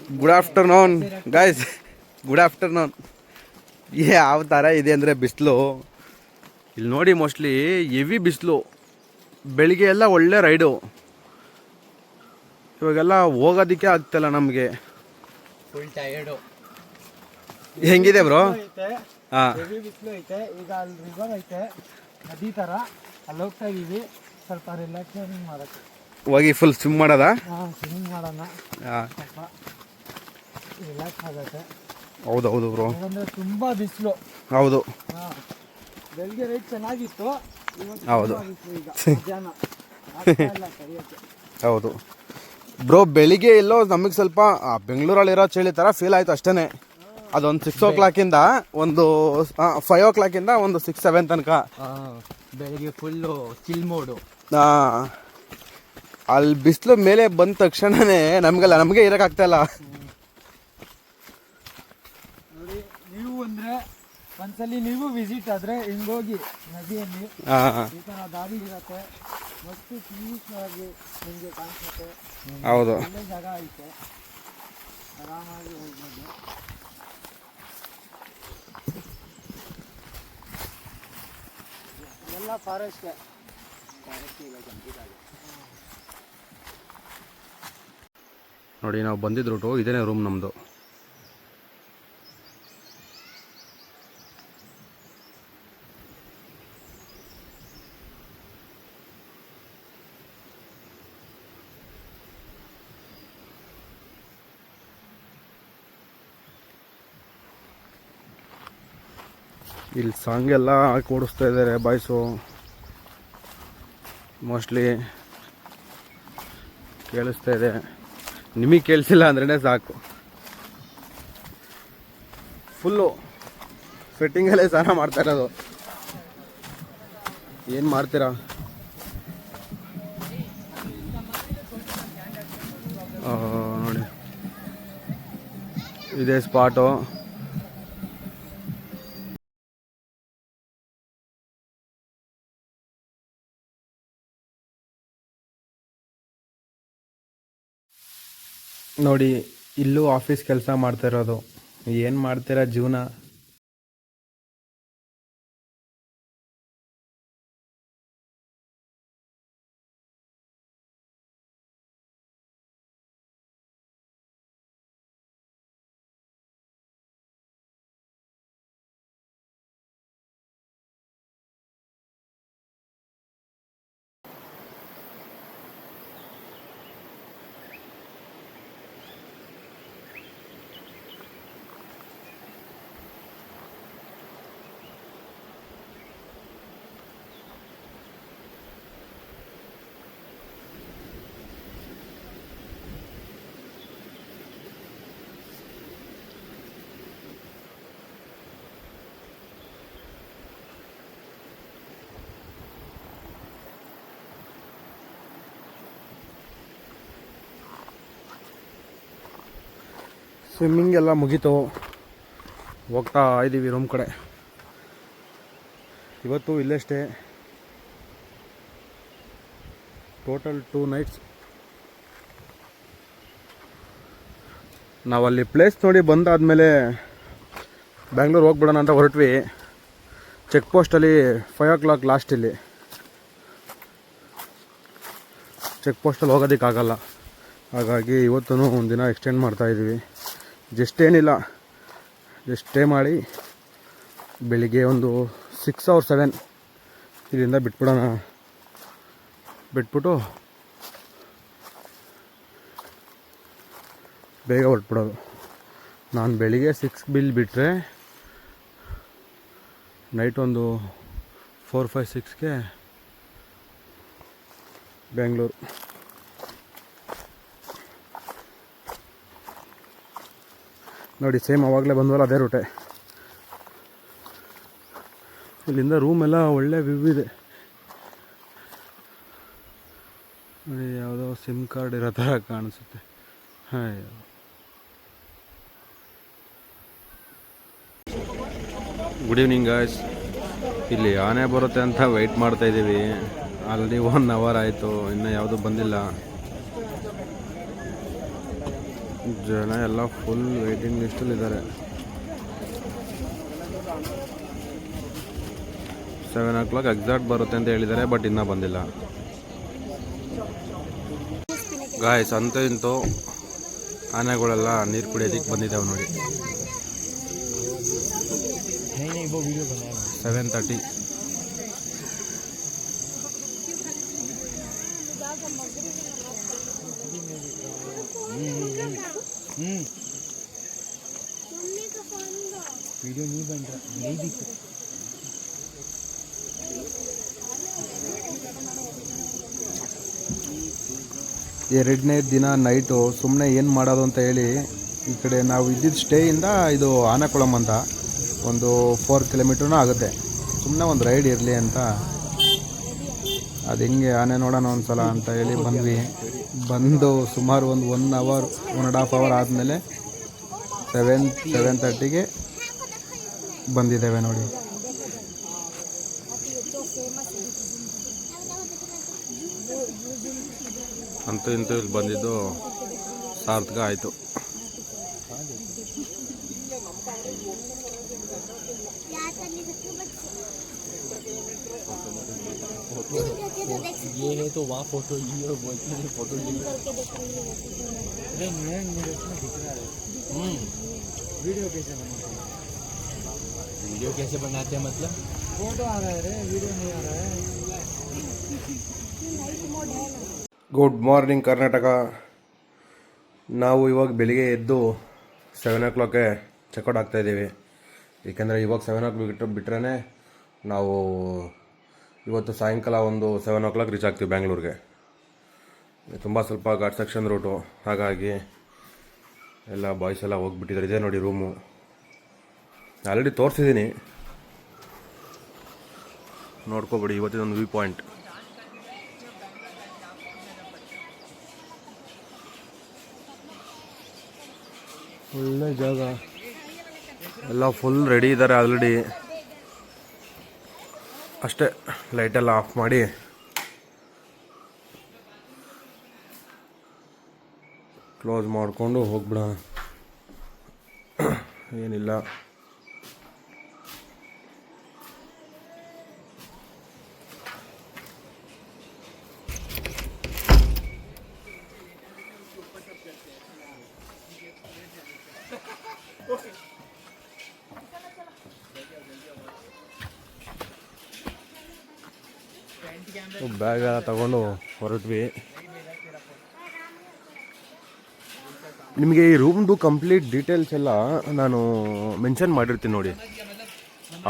Good afternoon guys, good afternoon. ಯಾವ ಥರ ಇದೆ ಅಂದರೆ ಬಿಸಿಲು ಇಲ್ಲಿ ನೋಡಿ. ಮೋಸ್ಟ್ಲಿ ಹೆವಿ ಬಿಸಿಲು. ಬೆಳಿಗ್ಗೆ ಎಲ್ಲ ಒಳ್ಳೆ ರೈಡು, ಇವಾಗೆಲ್ಲ ಹೋಗೋದಕ್ಕೆ ಆಗ್ತಿಲ್ಲ ನಮಗೆ. Full tired. ಹೆಂಗಿದೆ ಬ್ರೋ? ಹಾಂ, ಬಿಸಿಲು ಐತೆ. ಈಗ ಅಲ್ಲಿ ರಿವರ್ ಐತೆ, ನದಿ ಥರ. ಅಲ್ಲಿ ಹೋಗ್ತಾ ಇದೀವಿ ಸ್ವಲ್ಪ ರಿಲ್ಯಾಕ್ಸೇಷನ್ ಮಾಡೋಕ್ಕೆ. ಹೋಗಿ ಫುಲ್ ಸ್ವಿಮ್ ಮಾಡೋದ? ಹಾಂ, ಸ್ವಿಮ್ಮಿಂಗ್ ಮಾಡೋಣ. ಸ್ವಲ್ಪ ರಿಲ್ಯಾಕ್ಸ್ ಆಗುತ್ತೆ. ಹೌದೌದು ಬ್ರೋ, ಯಾಕಂದರೆ ತುಂಬ ಬಿಸಿಲು. ಹೌದು. ಹಾಂ, ಬೆಳಗ್ಗೆ ರೈಟ್ ಚೆನ್ನಾಗಿತ್ತು. ಹೌದು, ಮಧ್ಯಾಹ್ನ ಕರಿಯೋಕ್ಕೆ. ಹೌದು ಬ್ರೋ. ಬೆಳಿಗ್ಗೆ ಎಲ್ಲೋ ನಮಗೆ ಸ್ವಲ್ಪ ಬೆಂಗಳೂರಲ್ಲಿರೋ ಚಳಿ ಥರ ಫೀಲ್ ಆಯಿತು ಅಷ್ಟೇ. ಅದೊಂದು 6 o'clock ಒಂದು 5 o'clock ಒಂದು 6-7 ತನಕ ಬೆಳಿಗ್ಗೆ ಫುಲ್ಲು ಚಿಲ್ ಮೋಡು. ಅಲ್ಲಿ ಬಿಸಿಲು ಮೇಲೆ ಬಂದ ತಕ್ಷಣನೇ ನಮಗೆ ಇರೋಕ್ಕಾಗ್ತಾಯಿಲ್ಲ. ನೋಡಿ, ನೀವು ಅಂದರೆ ಒಂದ್ಸಲಿ ನೀವು ವಿಸಿಟ್ ಆದರೆ ಹಿಂಗೋಗಿ ನದಿಯಲ್ಲಿ ಈ ಥರ ದಾರಿ ಇರುತ್ತೆ. ಮತ್ತು ಪೀಸ್ವಾಗಿ ನಿಮಗೆ ಕಾಣಿಸುತ್ತೆ. ಹೌದು, ಒಳ್ಳೆ ಜಾಗ ಐತೆ, ಆರಾಮಾಗಿ ಹೋಗ್ಬೋದು. ಎಲ್ಲ ಫಾರೆಸ್ಟೇ. ನೋಡಿ ನಾವು ಬಂದಿದ್ದು ರೂಟು ಇದೇನೇ ರೂಮ್ ನಮ್ಮದು. ಇಲ್ಲಿ ಸಾಂಗ್ ಎಲ್ಲ ಕೂಡಿಸ್ತಾ ಇದ್ದಾರೆ ಬಾಯ್ಸು. ಮೋಸ್ಟ್ಲಿ ಕೇಳಿಸ್ತಾ ಇದೆ. ನಿಮಗೆ ಕೇಳಿಸಿಲ್ಲ ಅಂದ್ರೇ ಸಾಕು. ಫುಲ್ಲು ಫಿಟ್ಟಿಂಗಲ್ಲೇ ಸ್ನಾನ ಮಾಡ್ತಾ ಇರೋದು. ಏನು ಮಾಡ್ತೀರಾ? ನೋಡಿ, ಇದೇ ಸ್ಪಾಟು. ನೋಡಿ, ಇಲ್ಲೂ ಆಫೀಸ್ ಕೆಲಸ ಮಾಡ್ತಾ ಇರೋದು. ಏನು ಮಾಡ್ತೀರಾ ಜೀವನ? ಸ್ವಿಮ್ಮಿಂಗ್ ಎಲ್ಲ ಮುಗೀತು, ಹೋಗ್ತಾ ಇದ್ದೀವಿ ರೂಮ್ ಕಡೆ. ಇವತ್ತು ಇಲ್ಲೇ ಸ್ಟೇ. Total 2 nights. ನಾವಲ್ಲಿ ಪ್ಲೇಸ್ ನೋಡಿ ಬಂದಾದಮೇಲೆ ಬ್ಯಾಂಗ್ಳೂರು ಹೋಗ್ಬಿಡೋಣ ಅಂತ ಹೊರಟ್ವಿ. ಚೆಕ್ ಪೋಸ್ಟಲ್ಲಿ 5 o'clock ಲಾಸ್ಟ್. ಇಲ್ಲಿ ಚೆಕ್ ಪೋಸ್ಟಲ್ಲಿ ಹೋಗೋದಕ್ಕಾಗಲ್ಲ. ಹಾಗಾಗಿ ಇವತ್ತೂ ಒಂದು ದಿನ ಎಕ್ಸ್ಟೆಂಡ್ ಮಾಡ್ತಾಯಿದ್ದೀವಿ. ಜಸ್ಟ್ ಏನಿಲ್ಲ, ಜಸ್ಟ್ ಸ್ಟೇ ಮಾಡಿ ಬೆಳಿಗ್ಗೆ ಒಂದು 6 or 7 ಇಲ್ಲಿಂದ ಬಿಟ್ಬಿಡೋಣ. ಬಿಟ್ಬಿಟ್ಟು ಬೇಗ ಹೊರಟ್ಬಿಡೋದು. ನಾನು ಬೆಳಿಗ್ಗೆ 6 ಬಿಲ್ ಬಿಟ್ಟರೆ ನೈಟ್ ಒಂದು 4, 5, 6ಗೆ ಬೆಂಗಳೂರು. ನೋಡಿ, ಸೇಮ್ ಆವಾಗಲೇ ಬಂದವಲ್ಲ ಅದೇ ರೂಟೆ. ಇಲ್ಲಿಂದ ರೂಮ್ ಎಲ್ಲ ಒಳ್ಳೆ ವ್ಯೂ ಇದೆ ನೋಡಿ. ಯಾವುದೋ ಸಿಮ್ ಕಾರ್ಡ್ ಇರೋ ಥರ ಕಾಣಿಸುತ್ತೆ. ಹಾಂ, ಗುಡ್ ಈವ್ನಿಂಗ್ ಗಾಯ್ಸ್. ಇಲ್ಲಿ ಆನೆ ಬರುತ್ತೆ ಅಂತ ವೆಯ್ಟ್ ಮಾಡ್ತಾಯಿದ್ದೀವಿ. ಆಲ್ರೆಡಿ 1 hour ಆಯಿತು, ಇನ್ನೂ ಯಾವುದೂ ಬಂದಿಲ್ಲ. ಜನ ಎಲ್ಲ ಫುಲ್ ವೇಟಿಂಗ್ ಲಿಸ್ಟಲ್ಲಿದ್ದಾರೆ. 7 o'clock ಎಕ್ಸಾಕ್ಟ್ ಬರುತ್ತೆ ಅಂತ ಹೇಳಿದ್ದಾರೆ, ಬಟ್ ಇನ್ನೂ ಬಂದಿಲ್ಲ. ಗಾಯ್ಸ್ ಅಂತೂ ಇಂತೂ ಆನೆಗಳೆಲ್ಲ ನೀರು ಕುಡಿಯೋದಕ್ಕೆ ಬಂದಿದ್ದಾವೆ ನೋಡಿ. 7:30. वीडियो नहीं बन रहा, नहीं दिख रहा. ಎರಡನೇ ದಿನ ನೈಟು ಸುಮ್ಮನೆ ಏನು ಮಾಡೋದು ಅಂತ ಹೇಳಿ ಈ ಕಡೆ ನಾವು ಇದ್ದಿದ್ದ ಸ್ಟೇಯಿಂದ ಇದು ಆನೆಕುಳಂ ಅಂತ ಒಂದು 4 ಕಿಲೋಮೀಟ್ರ್ನೂ ಆಗುತ್ತೆ. ಸುಮ್ಮನೆ ಒಂದು ರೈಡ್ ಇರಲಿ ಅಂತ ಅದು ಹಿಂಗೆ ಆನೆ ನೋಡೋಣ ಒಂದು ಸಲ ಅಂತ ಹೇಳಿ ಬಂದು ಸುಮಾರು ಒಂದು 1 hour 1.5 hour ಆದಮೇಲೆ 7:30ಗೆ ಬಂದಿದ್ದೇವೆ ನೋಡಿ. ಅಂತೂ ಇಂತೂ ಇಲ್ಲಿ ಬಂದಿದ್ದು ಸಾರ್ಥಕ ಆಯಿತು. ये है तो वहाँ फोटो ली और बोलती है फोटो ली. वीडियो कैसे बनाते हैं? वीडियो कैसे बनाते हैं मतलब? फोटो आ रहा है रे, वीडियो नहीं आ रहा है. Good morning Karnataka. ನಾವು ಇವಾಗ ಬೆಳಿಗ್ಗೆ ಎದ್ದು 7 o'clockಗೆ ಚೆಕ್ಔಟ್ ಆಗ್ತಾಯಿದ್ದೀವಿ. ಏಕೆಂದರೆ ಇವಾಗ 7 o'clock ಬಿಟ್ರೆ ನಾವು ಇವತ್ತು ಸಾಯಂಕಾಲ ಒಂದು 7 o'clock ರೀಚ್ ಆಗ್ತೀವಿ ಬ್ಯಾಂಗ್ಳೂರಿಗೆ. ತುಂಬ ಸ್ವಲ್ಪ ಘಾಟ್ ಸೆಕ್ಷನ್ ರೂಟು, ಹಾಗಾಗಿ ಎಲ್ಲ ಬಾಯ್ಸ್ ಎಲ್ಲ ಹೋಗ್ಬಿಟ್ಟಿದ್ದಾರೆ. ಇದೆ ನೋಡಿ ರೂಮು, ಆಲ್ರೆಡಿ ತೋರಿಸಿದ್ದೀನಿ, ನೋಡ್ಕೊಬಿಡಿ. ಇವತ್ತಿದೊಂದು ವ್ಯೂ ಪಾಯಿಂಟ್. ಒಳ್ಳೆ ಜಾಗ, ಎಲ್ಲ ಫುಲ್ ರೆಡಿ ಇದ್ದಾರೆ ಆಲ್ರೆಡಿ. ಅಷ್ಟೇ ಲೈಟೆಲ್ಲ ಆಫ್ ಮಾಡಿ ಕ್ಲೋಸ್ ಮಾಡಿಕೊಂಡು ಹೋಗ್ಬಿಡೋಣ. ಏನಿಲ್ಲ, ಬ್ಯಾಗ್ ಎಲ್ಲ ತಗೊಂಡು ಹೊರಟ್ವಿ. ನಿಮಗೆ ಈ ರೂಮ್ದು ಕಂಪ್ಲೀಟ್ ಡೀಟೇಲ್ಸ್ ಎಲ್ಲ ನಾನು ಮೆನ್ಷನ್ ಮಾಡಿರ್ತೀನಿ ನೋಡಿ,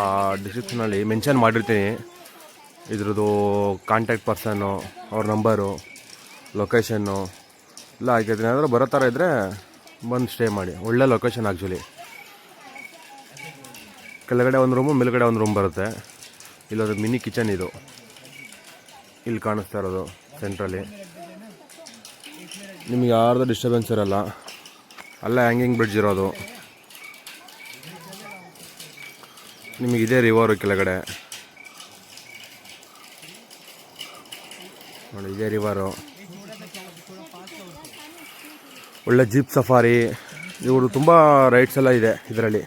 ಆ ಡಿಸ್ಕ್ರಿಪ್ಷನಲ್ಲಿ ಮೆನ್ಷನ್ ಮಾಡಿರ್ತೀನಿ. ಇದ್ರದ್ದು ಕಾಂಟ್ಯಾಕ್ಟ್ ಪರ್ಸನ್ನು, ಅವ್ರ ನಂಬರು, ಲೊಕೇಶನ್ನು ಎಲ್ಲ ಹಾಕಿರ್ತೀನಿ. ಏನಾದರೂ ಬರೋ ಥರ ಇದ್ದರೆ ಬಂದು ಸ್ಟೇ ಮಾಡಿ. ಒಳ್ಳೆ ಲೊಕೇಶನ್ ಆ್ಯಕ್ಚುಲಿ. ಕೆಳಗಡೆ ಒಂದು ರೂಮು, ಮೇಲ್ಗಡೆ ಒಂದು ರೂಮ್ ಬರುತ್ತೆ. ಇಲ್ಲೊಂದು ಮಿನಿ ಕಿಚನ್ ಇದು ಇಲ್ಲಿ ಕಾಣಿಸ್ತಾ ಇರೋದು ಸೆಂಟ್ರಲ್ಲಿ. ನಿಮ್ಗೆ ಯಾರ್ದು ಡಿಸ್ಟರ್ಬೆನ್ಸ್ ಇರೋಲ್ಲ. ಅಲ್ಲೇ ಹ್ಯಾಂಗಿಂಗ್ ಬ್ರಿಡ್ಜ್ ಇರೋದು. ನಿಮಗೆ ಇದೇ ರಿವರು ಕೆಳಗಡೆ ನೋಡಿ, ಇದೇ ರಿವರು. ಒಳ್ಳೆ ಜೀಪ್ ಸಫಾರಿ, ಇವರು ತುಂಬ ರೈಡ್ಸ್ ಎಲ್ಲ ಇದೆ ಇದರಲ್ಲಿ.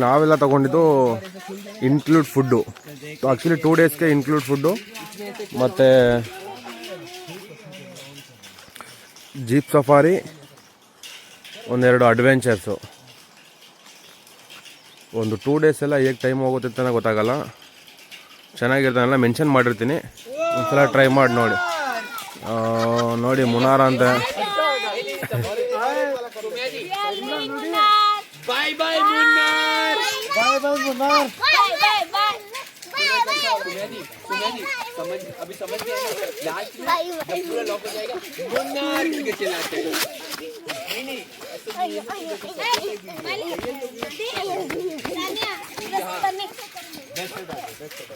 ನಾವೆಲ್ಲ ತೊಗೊಂಡಿದ್ದು ಇನ್ಕ್ಲೂಡ್ ಫುಡ್ಡು. ಆ್ಯಕ್ಚುಲಿ 2 daysಗೆ ಇನ್ಕ್ಲೂಡ್ ಫುಡ್ಡು ಮತ್ತು ಜೀಪ್ ಸಫಾರಿ, ಒಂದೆರಡು ಅಡ್ವೆಂಚರ್ಸು. ಒಂದು 2 days ಎಲ್ಲ ಹೇಗೆ ಟೈಮ್ ಹೋಗುತ್ತೆ ಅಂತ ಗೊತ್ತಾಗಲ್ಲ. ಚೆನ್ನಾಗಿರ್ತಾನೆಲ್ಲ ಮೆನ್ಷನ್ ಮಾಡಿರ್ತೀನಿ, ಒಂದ್ಸಲ ಟ್ರೈ ಮಾಡಿ ನೋಡಿ. ನೋಡಿ ಮುನಾರ ಅಂತ. Bye bye Munnar, bye bye Munnar, bye bye bye समझ अभी समझ गए ना. लास्ट में जब पूरा लॉक हो जाएगा मुन्नार करके चलाते हैं.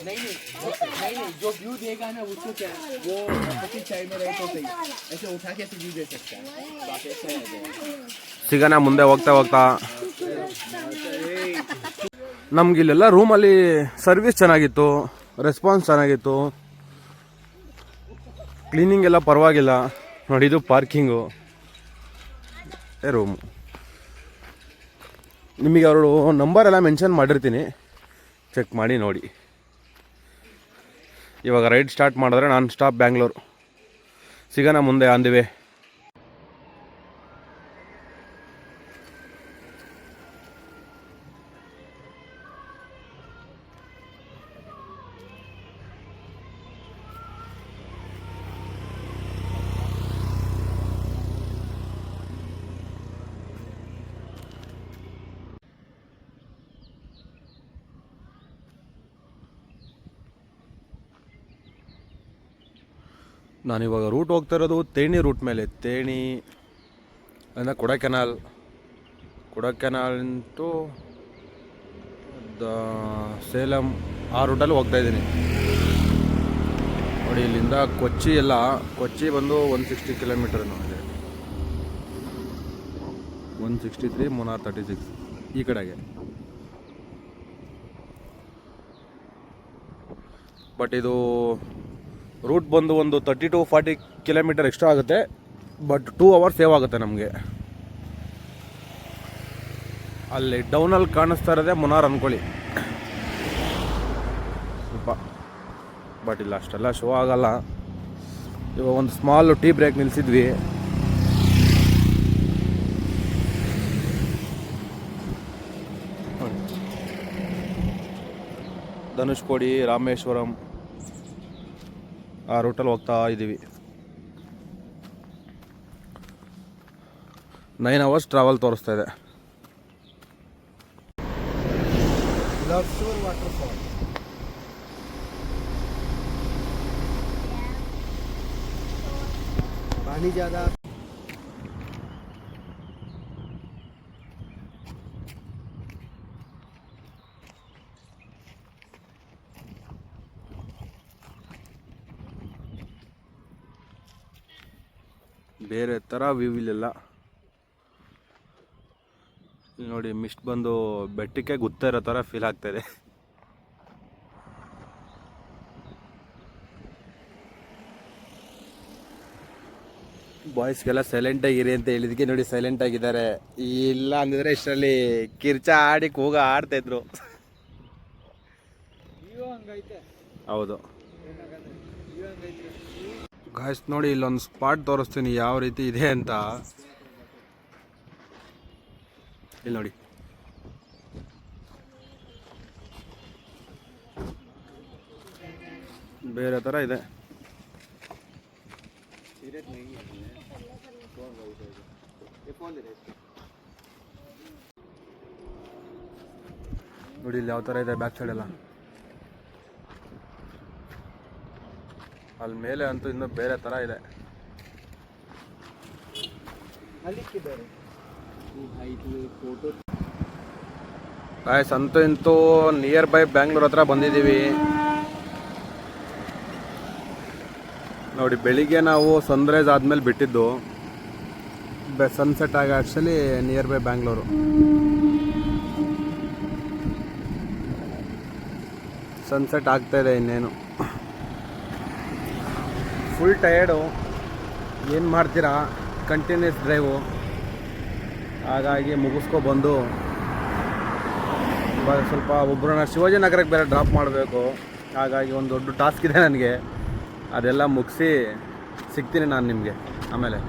नहीं नहीं जो व्यू देगा ना उसको क्या वो अपनी साइड में रहे तो सही, ऐसे उठा के ऐसे व्यू दे सकता है. बाकी ऐसा है. ಸಿಗೋಣ ಮುಂದೆ ಹೋಗ್ತಾ ಹೋಗ್ತಾ. ನಮಗಿಲ್ಲೆಲ್ಲ ರೂಮಲ್ಲಿ ಸರ್ವಿಸ್ ಚೆನ್ನಾಗಿತ್ತು, ರೆಸ್ಪಾನ್ಸ್ ಚೆನ್ನಾಗಿತ್ತು, ಕ್ಲೀನಿಂಗ್ ಎಲ್ಲ ಪರವಾಗಿಲ್ಲ. ನೋಡಿ ಇದು ಪಾರ್ಕಿಂಗು. ರೂಮು. ನಿಮಗೆ ಅವರು ನಂಬರೆಲ್ಲ ಮೆನ್ಷನ್ ಮಾಡಿರ್ತೀನಿ, ಚೆಕ್ ಮಾಡಿ ನೋಡಿ. ಇವಾಗ ರೈಡ್ ಸ್ಟಾರ್ಟ್ ಮಾಡಿದ್ರೆ ನಾನ್ ಸ್ಟಾಪ್ ಬ್ಯಾಂಗ್ಳೂರು. ಸಿಗೋಣ ಮುಂದೆ ಆನ್ ದಿ ವೇ. ನಾನಿವಾಗ ರೂಟ್ ಹೋಗ್ತಾ ಇರೋದು ತೇಣಿ ರೂಟ್ ಮೇಲೆ. ತೇಣಿ ಅಂದರೆ ಕೊಡೈಕೆನಾಲ್ ಟು ಸೇಲಂ ಆ ರೂಟಲ್ಲಿ ಹೋಗ್ತಾ ಇದ್ದೀನಿ ನೋಡಿ. ಇಲ್ಲಿಂದ ಕೊಚ್ಚಿ ಬಂದು 160 ಕಿಲೋಮೀಟರ್ ಇದೆ. 163 ಮುನ್ನಾರ್ 36 ಈ ಕಡೆಗೆ. ಬಟ್ ಇದು ರೂಟ್ ಬಂದು ಒಂದು 30 to 40 ಕಿಲೋಮೀಟರ್ ಎಕ್ಸ್ಟ್ರಾ ಆಗುತ್ತೆ. ಬಟ್ 2 hours ಸೇವ್ ಆಗುತ್ತೆ ನಮಗೆ. ಅಲ್ಲಿ ಡೌನಲ್ಲಿ ಕಾಣಿಸ್ತಾ ಇರೋದೇ ಮುನ್ನಾರ್ ಅಂದ್ಕೊಳ್ಳಿ ಸ್ವಲ್ಪ. ಬಟ್ ಇಲ್ಲ ಅಷ್ಟೆಲ್ಲ ಶೋ ಆಗಲ್ಲ. ಇವಾಗ ಒಂದು ಸ್ಮಾಲ್ ಟೀ ಬ್ರೇಕ್ ನಿಲ್ಲಿಸಿದ್ವಿ. ಧನುಷ್ಕೋಡಿ, ರಾಮೇಶ್ವರಂ ಆ ರೂಟಲ್ಲಿ ಹೋಗ್ತಾ ಇದ್ದೀವಿ. 9 hours ಟ್ರಾವೆಲ್ ತೋರಿಸ್ತಾ ಇದೆ. पानी ज़्यादा ಬೇರೆ ಥರ ವ್ಯೂ ಇಲ್ಲೆಲ್ಲ. ಇಲ್ಲಿ ನೋಡಿ ಮಿಸ್ಟ್ ಬಂದು ಬೆಟ್ಟಕ್ಕೆ ಗುತ್ತಾ ಇರೋ ಥರ ಫೀಲ್ ಆಗ್ತಾಯಿದೆ. ಬಾಯ್ಸ್ಗೆಲ್ಲ ಸೈಲೆಂಟಾಗಿರಿ ಅಂತ ಹೇಳಿದಕ್ಕೆ ನೋಡಿ ಸೈಲೆಂಟಾಗಿದ್ದಾರೆ. ಇಲ್ಲ ಅಂದಿದ್ರೆ ಇಷ್ಟರಲ್ಲಿ ಕಿರ್ಚ ಆಡಿ ಕೂಗ ಆಡ್ತಾಯಿದ್ರು. ಹೌದು ಗಾಯ್ಸ್, ನೋಡಿ ಇಲ್ಲೊಂದು ಸ್ಪಾಟ್ ತೋರಿಸ್ತೀನಿ ಯಾವ ರೀತಿ ಇದೆ ಅಂತ. ಇಲ್ಲಿ ನೋಡಿ, ಬೇರೆ ಥರ ಇದೆ. ನೋಡಿ ಇಲ್ಲಿ ಯಾವ ಥರ ಇದೆ ಬ್ಯಾಕ್ ಸೈಡ್ ಎಲ್ಲ. ಅಲ್ಲಿ ಮೇಲೆ ಅಂತೂ ಇನ್ನೂ ಬೇರೆ ಥರ ಇದೆ. ಗಾಯ್ಸ್, ಅಂತೂ ಇಂತೂ ನಿಯರ್ ಬೈ ಬ್ಯಾಂಗ್ಳೂರ್ ಹತ್ರ ಬಂದಿದ್ದೀವಿ ನೋಡಿ. ಬೆಳಿಗ್ಗೆ ನಾವು ಸನ್ರೈಸ್ ಆದಮೇಲೆ ಬಿಟ್ಟಿದ್ದು, ಸನ್ಸೆಟ್ ಆಗಿ actually near by Bangalore. Sunset ಆಗ್ತಾಯಿದೆ ಇನ್ನೇನು. ಫುಲ್ ಟಯರ್ಡು, ಏನು ಮಾಡ್ತೀರಾ, ಕಂಟಿನ್ಯೂಸ್ ಡ್ರೈವು. ಹಾಗಾಗಿ ಮುಗಿಸ್ಕೊಬಂದು ಇವಾಗ ಸ್ವಲ್ಪ ಒಬ್ಬರನ್ನ ಶಿವಾಜಿನಗರಕ್ಕೆ ಬೇರೆ ಡ್ರಾಪ್ ಮಾಡಬೇಕು. ಹಾಗಾಗಿ ಒಂದು ದೊಡ್ಡ ಟಾಸ್ಕ್ ಇದೆ ನನಗೆ. ಅದೆಲ್ಲ ಮುಗಿಸಿ ಸಿಗ್ತೀನಿ ನಾನು ನಿಮಗೆ ಆಮೇಲೆ.